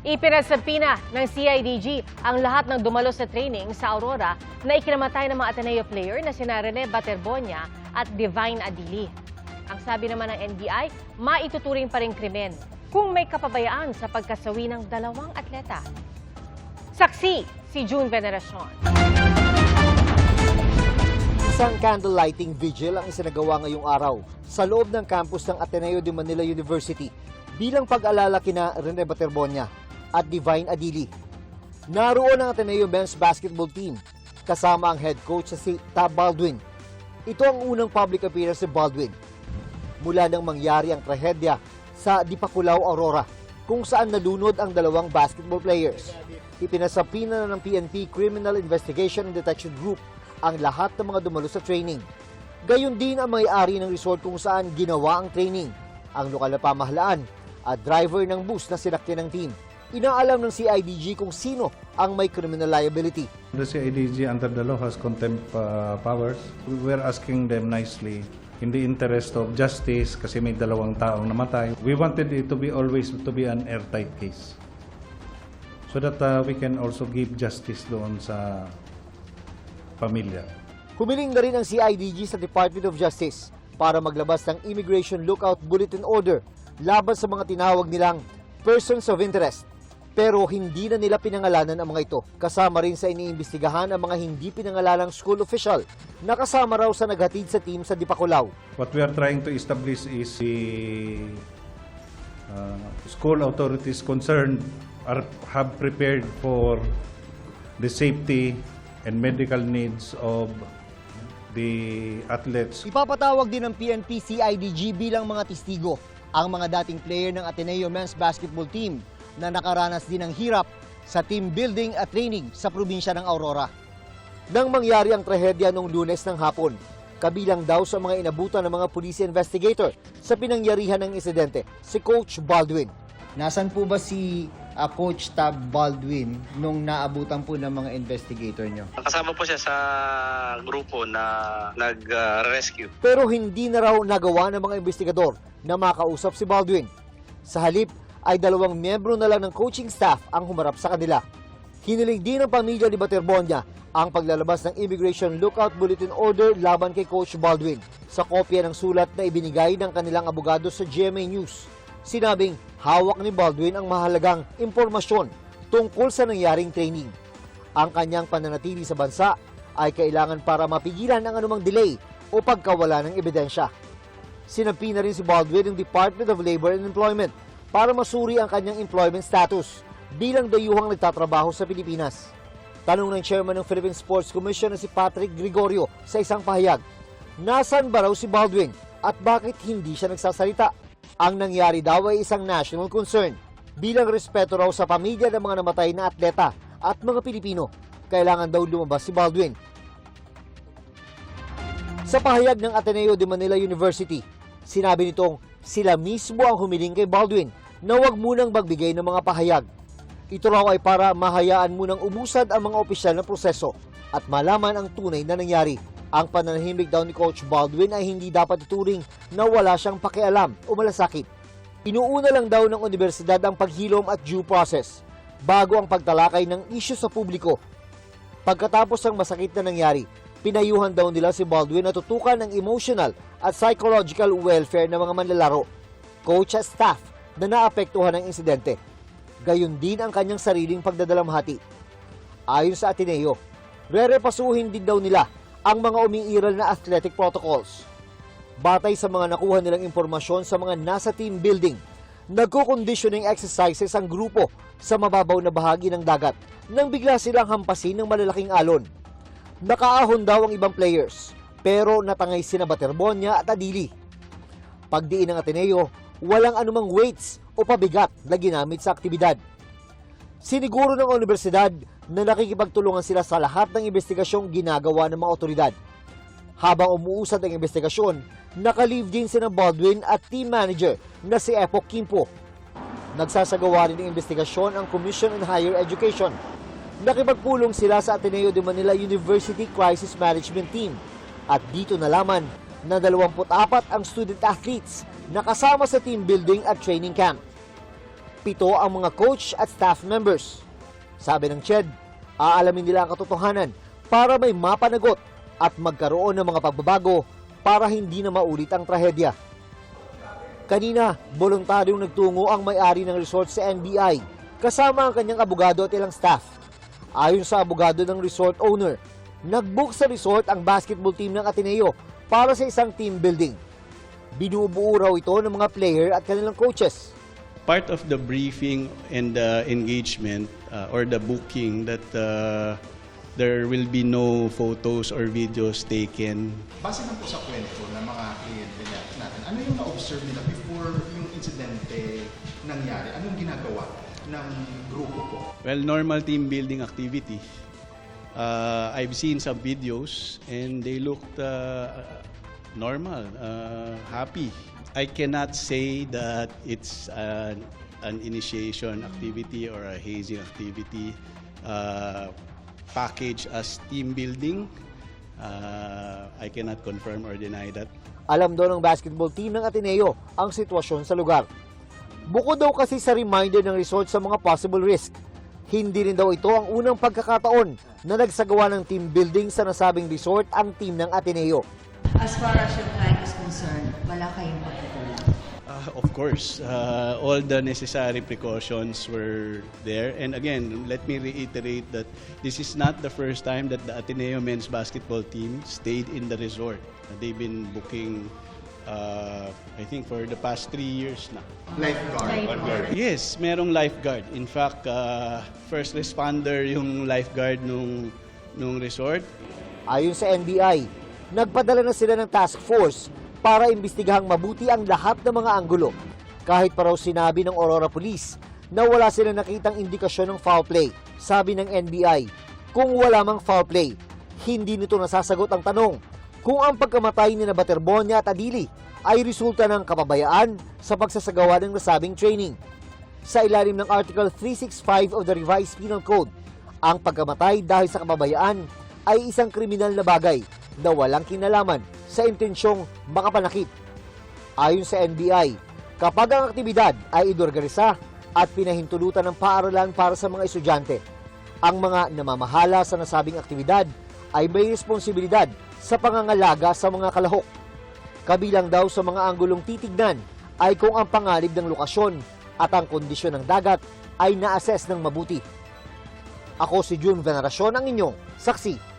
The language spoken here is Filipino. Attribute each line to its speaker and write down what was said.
Speaker 1: Ipinasapina ng CIDG ang lahat ng dumalo sa training sa Aurora na ikinamatay ng mga Ateneo player na sina Rene Baterbonia at Divine Adili. Ang sabi naman ng NBI, maituturing pa rin krimen kung may kapabayaan sa pagkasawi ng dalawang atleta. Saksi si June Veneracion.
Speaker 2: Isang candle lighting vigil ang isinagawa ngayong araw sa loob ng campus ng Ateneo de Manila University bilang pag-alala kina Rene Baterbonia at Divine Adili. Naroon ang Ateneo men's basketball team kasama ang head coach na si Tab Baldwin. Ito ang unang public appearance si Baldwin mula nang mangyari ang trahedya sa Dipakulaw, Aurora, kung saan nalunod ang dalawang basketball players. Ipinasapina na ng PNP Criminal Investigation and Detection Group ang lahat ng mga dumalo sa training. Gayon din ang may-ari ng resort kung saan ginawa ang training, ang lokal na pamahalaan at driver ng bus na sinakyan ng team. Inaalam ng CIDG kung sino ang may criminal liability.
Speaker 3: The CIDG under the law has contempt powers. We're asking them nicely in the interest of justice kasi may dalawang taong namatay. We wanted it to be always to be an airtight case so that we can also give justice doon sa pamilya.
Speaker 2: Humiling na rin ang CIDG sa Department of Justice para maglabas ng Immigration Lookout Bulletin Order laban sa mga tinawag nilang persons of interest. Pero hindi na nila pinangalanan ang mga ito. Kasama rin sa iniimbestigahan ang mga hindi pinangalanang school official na kasama raw sa naghatid sa team sa Dipakulaw.
Speaker 3: What we are trying to establish is the school authorities concerned have prepared for the safety and medical needs of the athletes.
Speaker 2: Ipapatawag din ng PNP CIDG bilang mga testigo ang mga dating player ng Ateneo men's basketball team na nakaranas din ng hirap sa team building at training sa probinsya ng Aurora. Nang mangyari ang trahedya noong Lunes ng hapon, kabilang daw sa mga inabutan ng mga police investigator sa pinangyarihan ng insidente, si Coach Baldwin. Nasaan po ba si Coach Tab Baldwin nung naabutan po ng mga investigator nyo?
Speaker 4: Kasama po siya sa grupo na nag-rescue.
Speaker 2: Pero hindi na raw nagawa ng mga investigador na makausap si Baldwin. Sa halip, ay dalawang miyembro na lang ng coaching staff ang humarap sa kanila. Hiniling din ng pamilya ni Baterbonia ang paglalabas ng Immigration Lookout Bulletin Order laban kay Coach Baldwin sa kopya ng sulat na ibinigay ng kanilang abogado sa GMA News. Sinabing hawak ni Baldwin ang mahalagang impormasyon tungkol sa nangyaring training. Ang kanyang pananatili sa bansa ay kailangan para mapigilan ang anumang delay o pagkawala ng ebidensya. Sinampi na rin si Baldwin ng Department of Labor and Employment para masuri ang kanyang employment status bilang dayuhang nagtatrabaho sa Pilipinas. Tanong ng chairman ng Philippine Sports Commission na si Patrick Gregorio sa isang pahayag, nasaan ba raw si Baldwin at bakit hindi siya nagsasalita? Ang nangyari daw ay isang national concern. Bilang respeto raw sa pamilya ng mga namatay na atleta at mga Pilipino, kailangan daw lumabas si Baldwin. Sa pahayag ng Ateneo de Manila University, sinabi nitong sila mismo ang humiling kay Baldwin na huwag munang magbigay ng mga pahayag. Ito raw ay para mahayaan munang umusad ang mga opisyal na proseso at malaman ang tunay na nangyari. Ang pananahimik daw ni Coach Baldwin ay hindi dapat ituring na wala siyang pakialam o malasakit. Inuuna lang daw ng universidad ang paghilom at due process bago ang pagtalakay ng isyu sa publiko. Pagkatapos ng masakit na nangyari, pinayuhan daw nila si Baldwin na tutukan ng emotional at psychological welfare ng mga manlalaro, coach at staff na naapektuhan ng insidente. Gayon din ang kanyang sariling pagdadalamhati. Ayon sa Ateneo, rerepasuhin din daw nila ang mga umiiral na athletic protocols. Batay sa mga nakuha nilang impormasyon sa mga nasa team building, nagko-conditioning exercises ang grupo sa mababaw na bahagi ng dagat nang bigla silang hampasin ng malalaking alon. Nakaahon daw ang ibang players, pero natangay sina Baterbonia at Adili. Pagdiin ng Ateneo, walang anumang weights o pabigat na ginamit sa aktibidad. Siniguro ng universidad na nakikipagtulungan sila sa lahat ng investigasyong ginagawa ng mga otoridad. Habang umuusad ang investigasyon, nakalive din sina Baldwin at team manager na si Epok Kimpo. Nagsasagawa rin ng investigasyon ang Commission on Higher Education. Nakipagpulong sila sa Ateneo de Manila University Crisis Management Team at dito nalaman na 24 ang student athletes na kasama sa team building at training camp. 7 ang mga coach at staff members. Sabi ng CHED, aalamin nila ang katotohanan para may mapanagot at magkaroon ng mga pagbabago para hindi na maulit ang trahedya. Kanina, voluntaryong nagtungo ang may-ari ng resort sa NBI kasama ang kanyang abogado at ilang staff. Ayon sa abogado ng resort owner, nag-book sa resort ang basketball team ng Ateneo para sa isang team building. Binubuo raw ito ng mga player at kanilang coaches.
Speaker 5: Part of the briefing and the engagement or the booking that there will be no photos or videos taken.
Speaker 6: Base lang po sa kwento ng mga kliyente natin, ano yung na-observe nila before yung insidente nangyari? Anong ginagawa ng grupo po?
Speaker 5: Well, normal team building activity. I've seen some videos and they looked normal, happy. I cannot say that it's an initiation activity or a hazing activity package as team building. I cannot confirm or deny that.
Speaker 2: Alam daw ng basketball team ng Ateneo ang sitwasyon sa lugar. Bukod daw kasi sa reminder ng resort sa mga possible risk, hindi rin daw ito ang unang pagkakataon na nagsagawa ng team building sa nasabing resort ang team ng Ateneo.
Speaker 7: As far as your client is concerned, wala kayong pagkukulang.
Speaker 5: Of course, all the necessary precautions were there. And again, let me reiterate that this is not the first time that the Ateneo men's basketball team stayed in the resort. They've been booking, I think, for the past 3 years na.
Speaker 6: Lifeguard.
Speaker 5: Yes, merong lifeguard. In fact, first responder yung lifeguard nung resort.
Speaker 2: Ayon sa NBI, nagpadala na sila ng task force para imbestigahang mabuti ang lahat ng mga anggulo. Kahit pa raw sinabi ng Aurora Police na wala silang nakitang indikasyon ng foul play. Sabi ng NBI, kung wala mang foul play, hindi nito nasasagot ang tanong kung ang pagkamatay ni Baterbonia at Adili ay resulta ng kapabayaan sa pagsasagawa ng nasabing training. Sa ilalim ng Article 365 of the Revised Penal Code, ang pagkamatay dahil sa kapabayaan ay isang kriminal na bagay na walang kinalaman sa intensyong makapanakit. Ayon sa NBI, kapag ang aktibidad ay inorganisa at pinahintulutan ng paaralan para sa mga estudyante, ang mga namamahala sa nasabing aktibidad ay may responsibilidad sa pangangalaga sa mga kalahok. Kabilang daw sa mga anggulong titignan ay kung ang panganib ng lokasyon at ang kondisyon ng dagat ay na-assess ng mabuti. Ako si June Veneracion, ang inyong saksi.